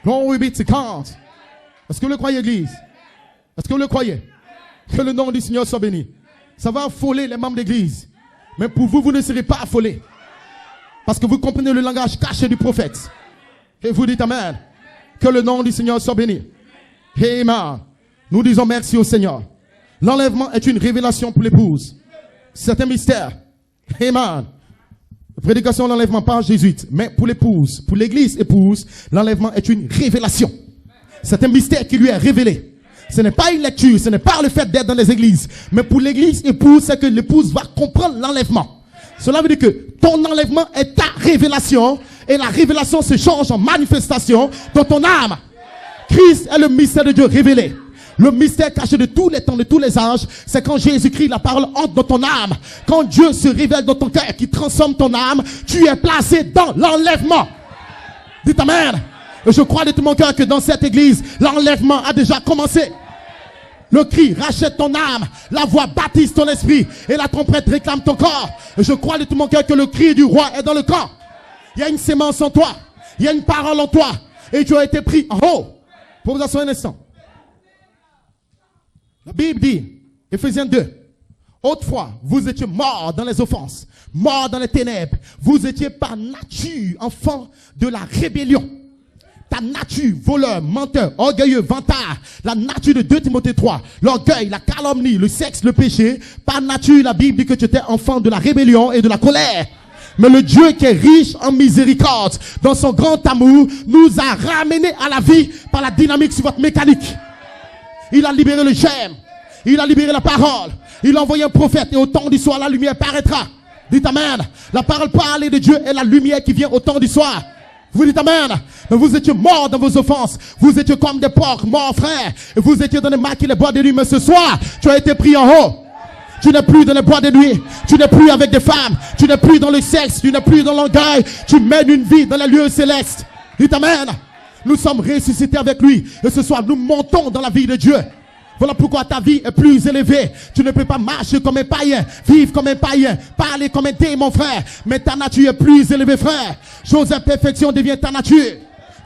Glory be to God. Est-ce que vous le croyez, Église? Est-ce que vous le croyez? Que le nom du Seigneur soit béni. Ça va affoler les membres d'Église. Mais pour vous, vous ne serez pas affolés. Parce que vous comprenez le langage caché du prophète. Et vous dites Amen. Que le nom du Seigneur soit béni. Amen. Nous disons merci au Seigneur. L'enlèvement est une révélation pour l'épouse. C'est un mystère. Amen. Prédication de l'enlèvement par jésuite. Mais pour l'épouse, pour l'église épouse, l'enlèvement est une révélation. C'est un mystère qui lui est révélé. Ce n'est pas une lecture, ce n'est pas le fait d'être dans les églises. Mais pour l'église épouse, c'est que l'épouse va comprendre l'enlèvement. Cela veut dire que ton enlèvement est ta révélation. Et la révélation se change en manifestation dans ton âme. Christ est le mystère de Dieu révélé. Le mystère caché de tous les temps, de tous les âges, c'est quand Jésus-Christ, la parole entre dans ton âme. Quand Dieu se révèle dans ton cœur, qui transforme ton âme, tu es placé dans l'enlèvement. Dites Amen. Et je crois de tout mon cœur que dans cette église, l'enlèvement a déjà commencé. Le cri rachète ton âme, la voix baptise ton esprit, et la trompette réclame ton corps. Et je crois de tout mon cœur que le cri du roi est dans le camp. Il y a une sémence en toi, il y a une parole en toi, et tu as été pris en haut. Pour vous asseoir un instant. La Bible dit, Éphésiens 2, autrefois, vous étiez morts dans les offenses, morts dans les ténèbres. Vous étiez par nature enfants de la rébellion. Ta nature, voleur, menteur, orgueilleux, vantard, la nature de 2 Timothée 3, l'orgueil, la calomnie, le sexe, le péché. Par nature, la Bible dit que tu étais enfant de la rébellion et de la colère. Mais le Dieu qui est riche en miséricorde, dans son grand amour, nous a ramenés à la vie par la dynamique sur votre mécanique. Il a libéré le germe. Il a libéré la parole. Il a envoyé un prophète et au temps du soir, la lumière paraîtra. Dites Amen. La parole parlée de Dieu est la lumière qui vient au temps du soir. Vous dites Amen. Mais vous étiez morts dans vos offenses. Vous étiez comme des porcs morts, frère. Et vous étiez dans les maquis, les bois de nuit. Mais ce soir, tu as été pris en haut. Tu n'es plus dans les bois de nuit. Tu n'es plus avec des femmes. Tu n'es plus dans le sexe. Tu n'es plus dans l'orgueil. Tu mènes une vie dans les lieux célestes. Dites Amen. Nous sommes ressuscités avec lui. Et ce soir, nous montons dans la vie de Dieu. Voilà pourquoi ta vie est plus élevée. Tu ne peux pas marcher comme un païen, vivre comme un païen, parler comme un démon, frère. Mais ta nature est plus élevée, frère. Chose d'imperfection devient ta nature.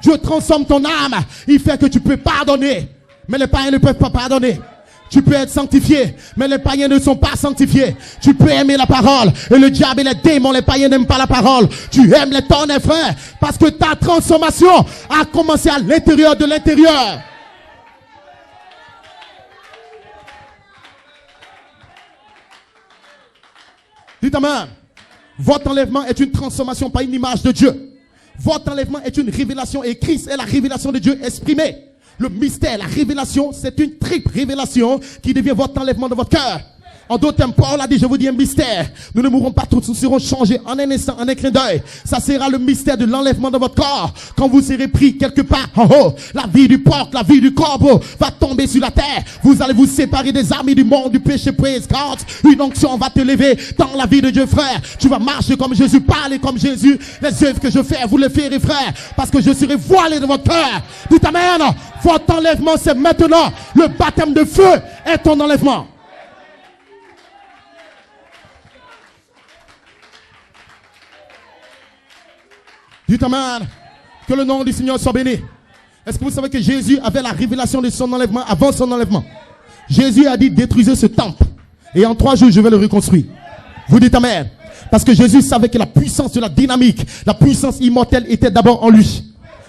Dieu transforme ton âme. Il fait que tu peux pardonner. Mais les païens ne peuvent pas pardonner. Tu peux être sanctifié, mais les païens ne sont pas sanctifiés. Tu peux aimer la parole, et le diable et les démons, les païens n'aiment pas la parole. Tu aimes les tonnerres, frère, parce que ta transformation a commencé à l'intérieur de l'intérieur. Dites Amen. Votre enlèvement est une transformation, pas une image de Dieu. Votre enlèvement est une révélation, et Christ est la révélation de Dieu exprimée. Le mystère, la révélation, c'est une triple révélation qui devient votre enlèvement de votre cœur. En d'autres termes, Paul a dit, je vous dis un mystère. Nous ne mourrons pas tous, nous serons changés en un instant, en un clin d'œil. Ça sera le mystère de l'enlèvement de votre corps. Quand vous serez pris quelque part en haut, la vie du porc, la vie du corbeau va tomber sur la terre. Vous allez vous séparer des amis du monde, du péché, praise God. Une onction va te lever dans la vie de Dieu, frère. Tu vas marcher comme Jésus, parler comme Jésus. Les œuvres que je fais, vous les ferez, frère. Parce que je serai voilé de votre cœur. Dites Amen. Votre enlèvement, c'est maintenant. Le baptême de feu est ton enlèvement. Dites Amen. Que le nom du Seigneur soit béni. Est-ce que vous savez que Jésus avait la révélation de son enlèvement avant son enlèvement? Jésus a dit détruisez ce temple. Et en 3 jours je vais le reconstruire. Vous dites Amen. Parce que Jésus savait que la puissance de la dynamique, la puissance immortelle était d'abord en lui.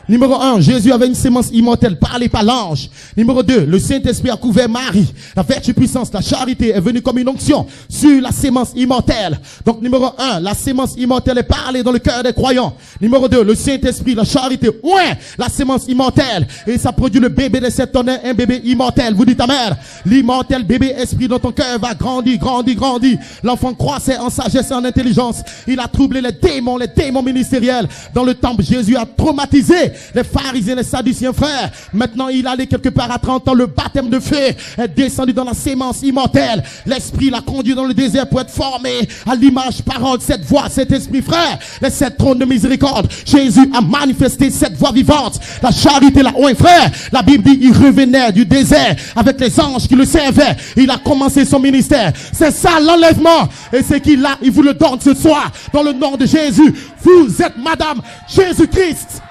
Numéro 1, Jésus avait une sémence immortelle parlée par l'ange. Numéro 2, le Saint-Esprit a couvert Marie. La vertu puissance, la charité est venue comme une onction sur la sémence immortelle. Donc numéro 1, la sémence immortelle est parlée dans le cœur des croyants. Numéro 2, le Saint-Esprit, la charité, ouais, la sémence immortelle. Et ça produit le bébé de cette tonnerre, un bébé immortel. Vous dites Amen. L'immortel bébé esprit dans ton cœur va grandir, grandir, grandir. L'enfant croissait en sagesse et en intelligence. Il a troublé les démons ministériels. Dans le temple, Jésus a traumatisé les pharisiens, les sadduciens, frères. Maintenant, il allait quelque part à 30 ans. Le baptême de feu est descendu dans la sémence immortelle. L'esprit l'a conduit dans le désert pour être formé à l'image, parole, cette voix, cet esprit, frère. Les 7 trônes de miséricorde. Jésus a manifesté cette voix vivante. La charité, la ouin, frère. La Bible dit, il revenait du désert avec les anges qui le servaient. Il a commencé son ministère. C'est ça l'enlèvement. Et c'est qu'il a, il vous le donne ce soir. Dans le nom de Jésus. Vous êtes Madame Jésus-Christ.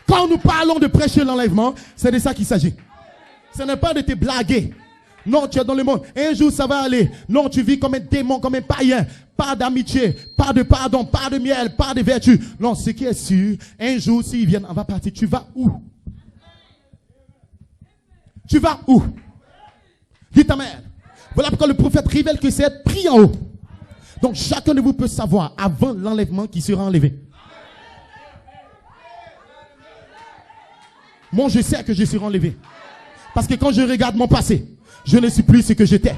Quand nous parlons de prêcher l'enlèvement, c'est de ça qu'il s'agit. Ce n'est pas de te blaguer. Non, tu es dans le monde. Un jour, ça va aller. Non, tu vis comme un démon, comme un païen. Pas d'amitié, pas de pardon, pas de miel, pas de vertu. Non, ce qui est sûr, un jour, s'ils viennent, on va partir. Tu vas où? Tu vas où? Dites amen. Voilà pourquoi le prophète révèle que c'est être pris en haut. Donc, chacun de vous peut savoir avant l'enlèvement qui sera enlevé. Moi, je sais que je serai enlevé. Parce que quand je regarde mon passé, je ne suis plus ce que j'étais.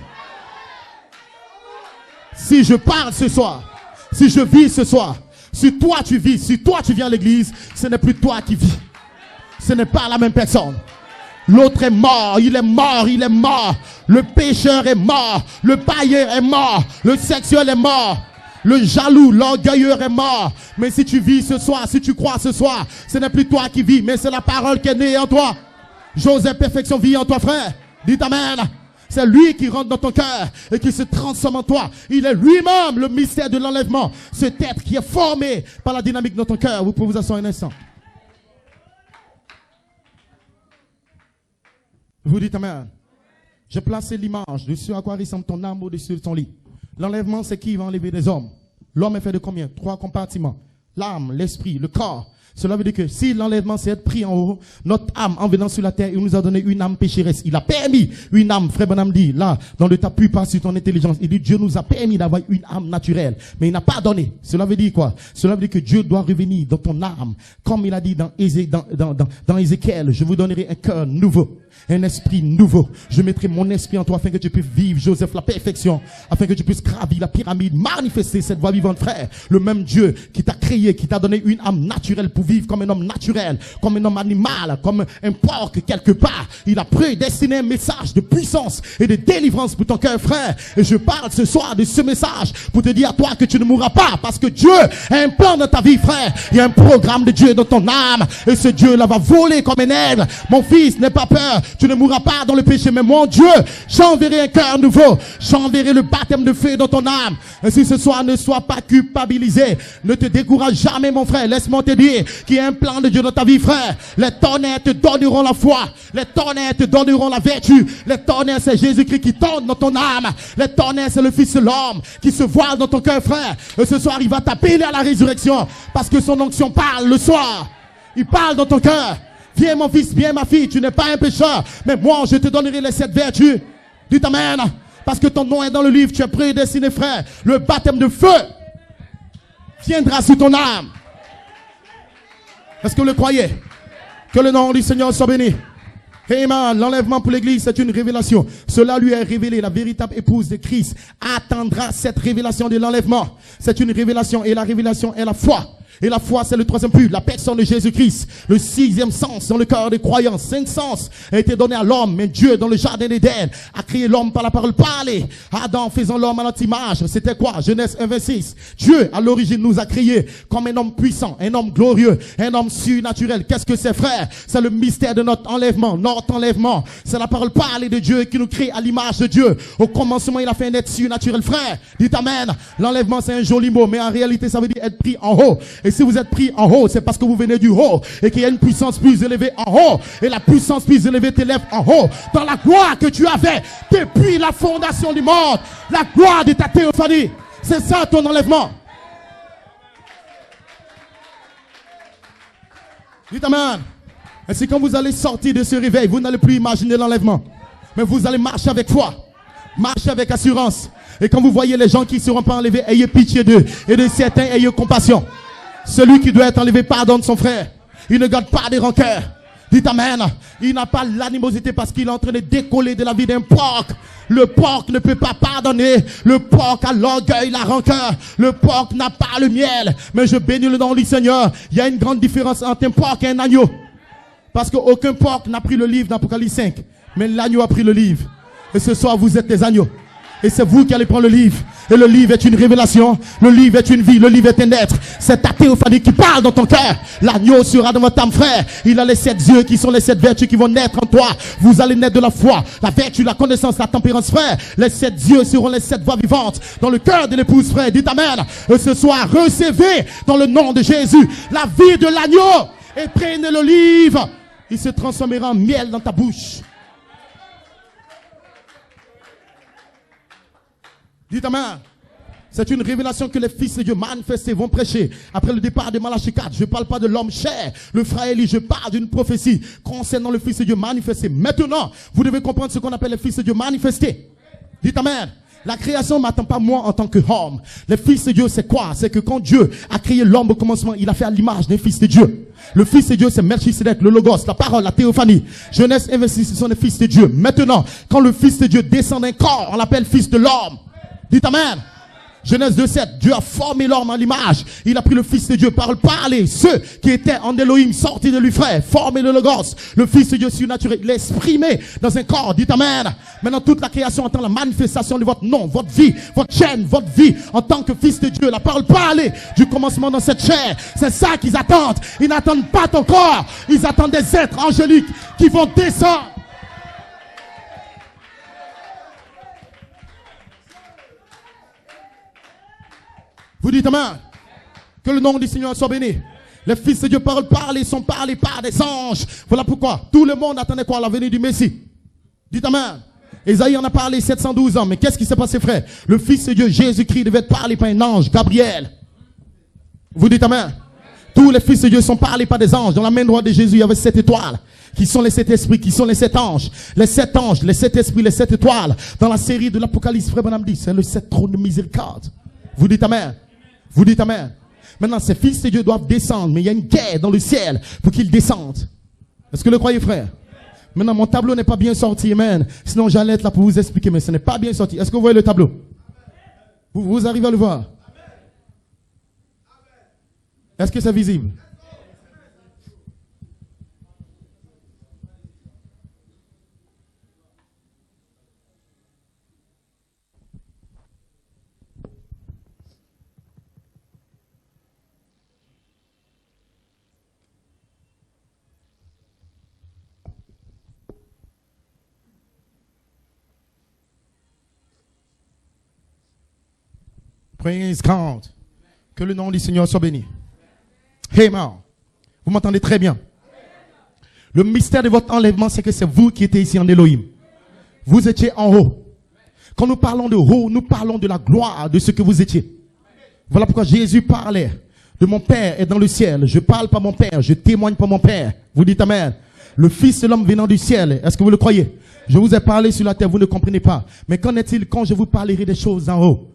Si je parle ce soir, si je vis ce soir, si toi tu vis, si toi tu viens à l'église, ce n'est plus toi qui vis. Ce n'est pas la même personne. L'autre est mort, il est mort, il est mort. Le pécheur est mort, le païen est mort, le sexuel est mort. Le jaloux, l'orgueilleur est mort. Mais si tu vis ce soir, si tu crois ce soir, ce n'est plus toi qui vis, mais c'est la parole qui est née en toi. Joseph Perfection vit en toi, frère. Dites amen. C'est lui qui rentre dans ton cœur et qui se transforme en toi. Il est lui-même le mystère de l'enlèvement. Cet être qui est formé par la dynamique de ton cœur. Vous pouvez vous asseoir un instant. Vous dites amen. J'ai placé l'image de ce à quoi ressemble ton âme au-dessus de ton lit. L'enlèvement, c'est qui va enlever des hommes. L'homme est fait de combien? 3 compartiments. L'âme, l'esprit, le corps. Cela veut dire que si l'enlèvement c'est être pris en haut, notre âme en venant sur la terre, il nous a donné une âme pécheresse. Il a permis une âme, frère Bonhomme dit, là, dans le t'appuie pas sur ton intelligence. Il dit Dieu nous a permis d'avoir une âme naturelle. Mais il n'a pas donné. Cela veut dire quoi? Cela veut dire que Dieu doit revenir dans ton âme. Comme il a dit dans Ézéchiel, je vous donnerai un cœur nouveau. Un esprit nouveau. Je mettrai mon esprit en toi afin que tu puisses vivre, Joseph, la perfection. Afin que tu puisses gravir la pyramide, manifester cette voie vivante, frère. Le même Dieu qui t'a créé, qui t'a donné une âme naturelle pour vivre comme un homme naturel, comme un homme animal, comme un porc quelque part. Il a prédestiné un message de puissance et de délivrance pour ton cœur, frère. Et je parle ce soir de ce message pour te dire à toi que tu ne mourras pas parce que Dieu a un plan dans ta vie, frère. Il y a un programme de Dieu dans ton âme et ce Dieu-là va voler comme un aigle. Mon fils, n'aie pas peur. Tu ne mourras pas dans le péché, mais mon Dieu, j'enverrai un cœur nouveau. J'enverrai le baptême de feu dans ton âme. Et si ce soir ne sois pas culpabilisé, ne te décourage jamais, mon frère. Laisse-moi te dire qu'il y a un plan de Dieu dans ta vie, frère. Les tonnerres te donneront la foi. Les tonnerres te donneront la vertu. Les tonnerres, c'est Jésus-Christ qui tombe dans ton âme. Les tonnerres, c'est le Fils de l'homme qui se voile dans ton cœur, frère. Et ce soir, il va t'appeler à la résurrection parce que son onction parle le soir. Il parle dans ton cœur. Viens mon fils, viens ma fille, tu n'es pas un pécheur, mais moi je te donnerai les 7 vertus. Dites amen. Parce que ton nom est dans le livre, tu es prédestiné, frère. Le baptême de feu viendra sur ton âme. Est-ce que vous le croyez? Que le nom du Seigneur soit béni. Amen. L'enlèvement pour l'église, c'est une révélation. Cela lui est révélé. La véritable épouse de Christ attendra cette révélation de l'enlèvement. C'est une révélation et la révélation est la foi. Et la foi, c'est le 3e but, la personne de Jésus-Christ. Le 6e sens dans le cœur des croyants. 5 sens a été donné à l'homme. Mais Dieu, dans le jardin d'Éden, a créé l'homme par la parole parlée. Adam faisant l'homme à notre image. C'était quoi? Genèse 1:26. Dieu, à l'origine, nous a créés comme un homme puissant, un homme glorieux, un homme surnaturel. Qu'est-ce que c'est, frère? C'est le mystère de notre enlèvement. Notre enlèvement, c'est la parole parlée de Dieu qui nous crée à l'image de Dieu. Au commencement, il a fait un être surnaturel, frère. Dites amen. L'enlèvement, c'est un joli mot, mais en réalité, ça veut dire être pris en haut. Et si vous êtes pris en haut, c'est parce que vous venez du haut et qu'il y a une puissance plus élevée en haut. Et la puissance plus élevée t'élève en haut dans la gloire que tu avais depuis la fondation du monde. La gloire de ta théophanie. C'est ça ton enlèvement. Dites amen. Et c'est quand vous allez sortir de ce réveil, vous n'allez plus imaginer l'enlèvement. Mais vous allez marcher avec foi. Marcher avec assurance. Et quand vous voyez les gens qui ne seront pas enlevés, ayez pitié d'eux. Et de certains, ayez compassion. Celui qui doit être enlevé pardonne son frère. Il ne garde pas de rancœur. Dites amen. Il n'a pas l'animosité parce qu'il est en train de décoller de la vie d'un porc. Le porc ne peut pas pardonner. Le porc a l'orgueil, la rancœur. Le porc n'a pas le miel. Mais je bénis le nom du Seigneur. Il y a une grande différence entre un porc et un agneau. Parce qu'aucun porc n'a pris le livre d'Apocalypse 5. Mais l'agneau a pris le livre. Et ce soir, vous êtes des agneaux. Et c'est vous qui allez prendre le livre. Et le livre est une révélation. Le livre est une vie. Le livre est un être. C'est ta théophanie qui parle dans ton cœur. L'agneau sera dans votre âme, frère. Il a les 7 yeux qui sont les 7 vertus qui vont naître en toi. Vous allez naître de la foi, la vertu, la connaissance, la tempérance, frère. Les 7 yeux seront les 7 voix vivantes dans le cœur de l'épouse, frère. Dites amen. Et ce soir, recevez dans le nom de Jésus la vie de l'agneau. et prenez l'olive. Il se transformera en miel dans ta bouche. Dites amen. C'est une révélation que les fils de Dieu manifestés vont prêcher. Après le départ de Malachie 4, je ne parle pas de l'homme cher, le frère Élie, je parle d'une prophétie concernant le fils de Dieu manifesté. Maintenant, vous devez comprendre ce qu'on appelle les fils de Dieu manifestés. Dites amen. La création ne m'attend pas moi en tant qu'homme. Les fils de Dieu, c'est quoi? C'est que quand Dieu a créé l'homme au commencement, il a fait à l'image des fils de Dieu. Le fils de Dieu, c'est Melchisedec, le logos, la parole, la théophanie. Jeunesse investie, ce sont les fils de Dieu. Maintenant, quand le fils de Dieu descend d'un corps, on l'appelle fils de l'homme. Dites amen. Genèse 2:7, Dieu a formé l'homme en l'image. Il a pris le fils de Dieu par le parler. Ceux qui étaient en Elohim, sortis de lui frère, formé le logos. Le fils de Dieu surnaturel, il est exprimé dans un corps. Dites amen. Maintenant, toute la création entend la manifestation de votre nom, votre vie, votre chaîne, votre vie en tant que fils de Dieu. La parole parler du commencement dans cette chair. C'est ça qu'ils attendent. Ils n'attendent pas ton corps. Ils attendent des êtres angéliques qui vont descendre. Vous dites amen. Que le nom du Seigneur soit béni. Les fils de Dieu parlent, sont parlés par des anges. Voilà pourquoi tout le monde attendait quoi? La venue du Messie. Dites amen. Esaïe en a parlé 712 ans. Mais qu'est-ce qui s'est passé, frère? Le fils de Dieu, Jésus-Christ, devait être parlé par un ange, Gabriel. Vous dites amen. Tous les fils de Dieu sont parlés par des anges. Dans la main droite de Jésus, il y avait 7 étoiles. Qui sont les 7 esprits, qui sont les 7 anges. Les 7 anges, les 7 esprits, les 7 étoiles. Dans la série de l'Apocalypse, frère Branham dit, c'est le 7 trône de miséricorde. Vous dites amen. Vous dites amen. Maintenant, ces fils de Dieu doivent descendre, mais il y a une guerre dans le ciel pour qu'ils descendent. Est-ce que vous le croyez, frère? Maintenant, mon tableau n'est pas bien sorti, amen. Sinon, j'allais être là pour vous expliquer, mais ce n'est pas bien sorti. Est-ce que vous voyez le tableau? Vous arrivez à le voir? Est-ce que c'est visible? Praise God. Que le nom du Seigneur soit béni. Amen. Vous m'entendez très bien. Le mystère de votre enlèvement, c'est que c'est vous qui étiez ici en Elohim. Vous étiez en haut. Quand nous parlons de haut, nous parlons de la gloire de ce que vous étiez. Voilà pourquoi Jésus parlait de mon Père est dans le ciel. Je parle pas mon Père, je témoigne pas mon Père. Vous dites amen. Le Fils de l'homme venant du ciel, est-ce que vous le croyez? Je vous ai parlé sur la terre, vous ne comprenez pas. Mais qu'en est-il quand je vous parlerai des choses en haut?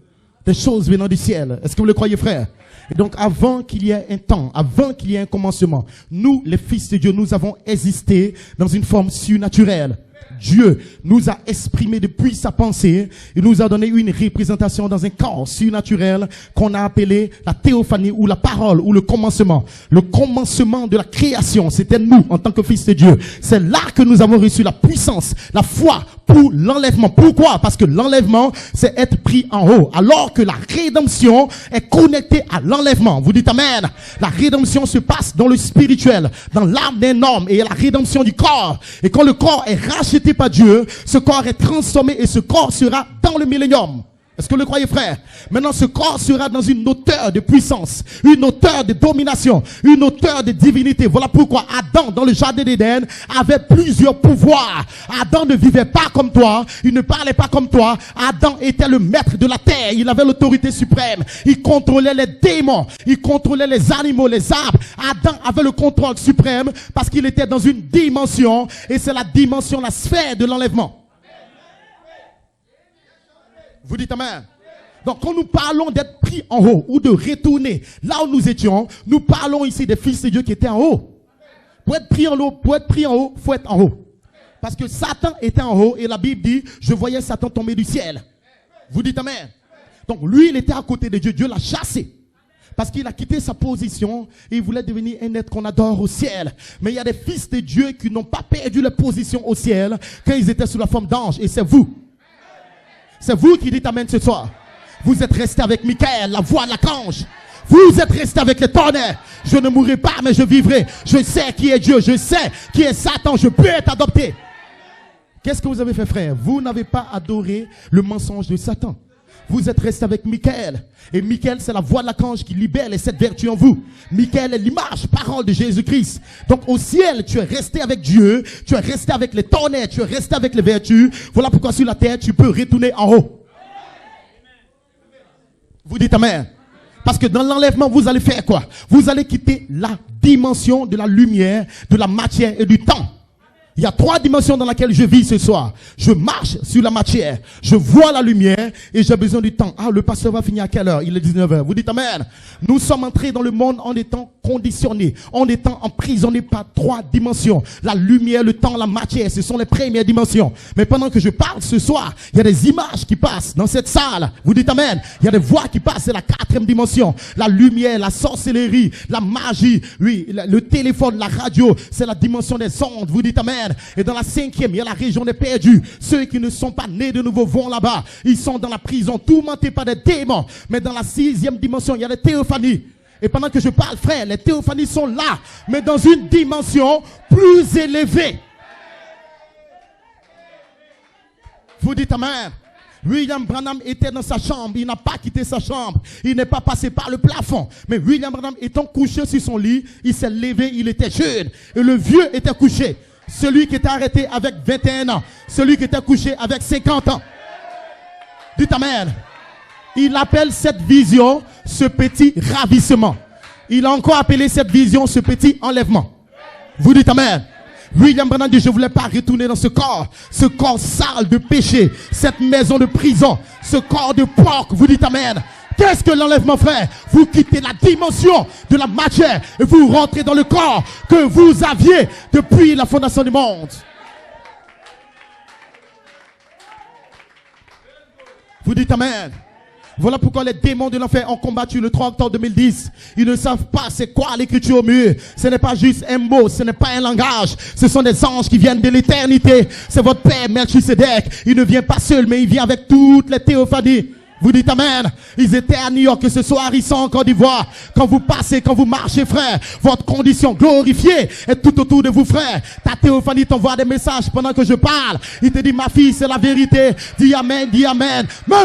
Des choses venant du ciel. Est-ce que vous le croyez, frère? Et donc, avant qu'il y ait un temps, avant qu'il y ait un commencement, nous, les fils de Dieu, nous avons existé dans une forme surnaturelle. Dieu nous a exprimé depuis sa pensée. Il nous a donné une représentation dans un corps surnaturel qu'on a appelé la théophanie ou la parole ou le commencement. Le commencement de la création, c'était nous en tant que fils de Dieu. C'est là que nous avons reçu la puissance, la foi pour l'enlèvement. Pourquoi? Parce que l'enlèvement, c'est être pris en haut. Alors que la rédemption est connectée à l'enlèvement. Vous dites amen. La rédemption se passe dans le spirituel, dans l'âme d'un homme, et il y a la rédemption du corps. Et quand le corps est racheté par Dieu, ce corps est transformé et ce corps sera dans le millénium. Est-ce que vous le croyez, frère? Maintenant, ce corps sera dans une hauteur de puissance, une hauteur de domination, une hauteur de divinité. Voilà pourquoi Adam, dans le jardin d'Éden, avait plusieurs pouvoirs. Adam ne vivait pas comme toi, il ne parlait pas comme toi. Adam était le maître de la terre, il avait l'autorité suprême. Il contrôlait les démons, il contrôlait les animaux, les arbres. Adam avait le contrôle suprême parce qu'il était dans une dimension, et c'est la dimension, la sphère de l'enlèvement. Vous dites amen. Donc quand nous parlons d'être pris en haut ou de retourner là où nous étions, nous parlons ici des fils de Dieu qui étaient en haut. Pour être pris en haut, faut être en haut. Parce que Satan était en haut et la Bible dit, je voyais Satan tomber du ciel. Vous dites amen. Donc lui, il était à côté de Dieu. Dieu l'a chassé. Parce qu'il a quitté sa position et il voulait devenir un être qu'on adore au ciel. Mais il y a des fils de Dieu qui n'ont pas perdu leur position au ciel quand ils étaient sous la forme d'ange. Et c'est vous. C'est vous qui dites amen ce soir. Vous êtes resté avec Michael, la voix de l'archange. Vous êtes resté avec les tonnerres. Je ne mourrai pas, mais je vivrai. Je sais qui est Dieu. Je sais qui est Satan. Je peux être adopté. Qu'est-ce que vous avez fait, frère? Vous n'avez pas adoré le mensonge de Satan. Vous êtes resté avec Michael. Et Michael, c'est la voix de l'archange qui libère les 7 vertus en vous. Michael est l'image, parole de Jésus-Christ. Donc au ciel, tu es resté avec Dieu. Tu es resté avec les tonnerres. Tu es resté avec les vertus. Voilà pourquoi sur la terre, tu peux retourner en haut. Vous dites amen. Parce que dans l'enlèvement, vous allez faire quoi? Vous allez quitter la dimension de la lumière, de la matière et du temps. Il y a 3 dimensions dans lesquelles je vis ce soir. Je marche sur la matière, je vois la lumière et j'ai besoin du temps. Ah, le pasteur va finir à quelle heure? Il est 19h. Vous dites amen. Nous sommes entrés dans le monde en étant conditionnés, en étant emprisonnés par 3 dimensions. La lumière, le temps, la matière, ce sont les premières dimensions. Mais pendant que je parle ce soir, il y a des images qui passent dans cette salle. Vous dites amen. Il y a des voix qui passent, c'est la 4e dimension. La lumière, la sorcellerie, la magie, oui, le téléphone, la radio, c'est la dimension des ondes. Vous dites amen. Et dans la 5e, il y a la région des perdus. Ceux qui ne sont pas nés de nouveau vont là-bas. Ils sont dans la prison, tourmentés par des démons. Mais dans la 6e dimension, il y a les théophanies. Et pendant que je parle, frère, les théophanies sont là, mais dans une dimension plus élevée. Vous dites amen. William Branham était dans sa chambre, il n'a pas quitté sa chambre, il n'est pas passé par le plafond. Mais William Branham étant couché sur son lit, il s'est levé, il était jeune. Et le vieux était couché. Celui qui était arrêté avec 21 ans. Celui qui était couché avec 50 ans. Dites amen. Il appelle cette vision ce petit ravissement. Il a encore appelé cette vision ce petit enlèvement. Vous dites amen. William Branham dit, je ne voulais pas retourner dans ce corps sale de péché, cette maison de prison, ce corps de porc. Vous dites amen. Qu'est-ce que l'enlèvement, frère? Vous quittez la dimension de la matière et vous rentrez dans le corps que vous aviez depuis la fondation du monde. Vous dites amen. Voilà pourquoi les démons de l'enfer ont combattu le 3 octobre 2010. Ils ne savent pas c'est quoi l'écriture au mur. Ce n'est pas juste un mot, ce n'est pas un langage. Ce sont des anges qui viennent de l'éternité. C'est votre père Melchisedec. Il ne vient pas seul, mais il vient avec toutes les théophanies. Vous dites amen. Ils étaient à New York, que ce soir ils sont en Côte d'Ivoire. Quand vous passez, quand vous marchez, frère, votre condition glorifiée est tout autour de vous, frère. Ta théophanie t'envoie des messages pendant que je parle. Il te dit, ma fille, c'est la vérité. Dis amen, dis amen. Même